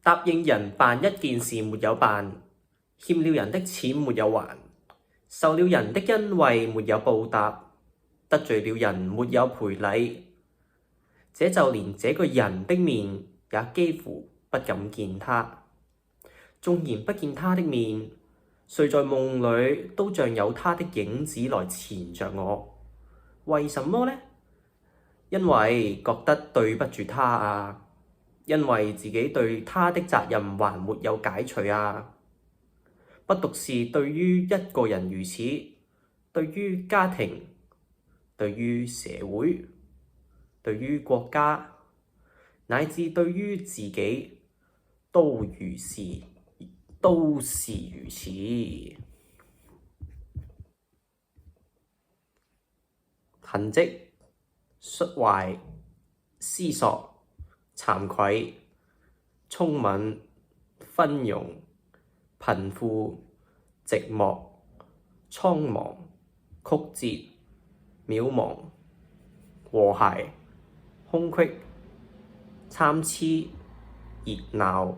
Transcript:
答應人辦一件事沒有辦，欠了人的錢沒有還，受了人的恩惠沒有報答，得罪了人沒有賠禮，這就連這個人的面也幾乎不敢見他。縱然不見他的面，睡在夢裏都像有他的影子來纏着我。為什麼呢？因為覺得對不住他啊，因為自己對他的責任還沒有解除啊。不獨是對於一個人如此，對於家庭，對於社會，對於國家，乃至對於自己，都是如此。痕跡、摔壞、思索、慚愧、聰敏、昏庸、貧富、寂寞、蒼茫、曲折、渺茫、和諧、空隙、參差、熱鬧、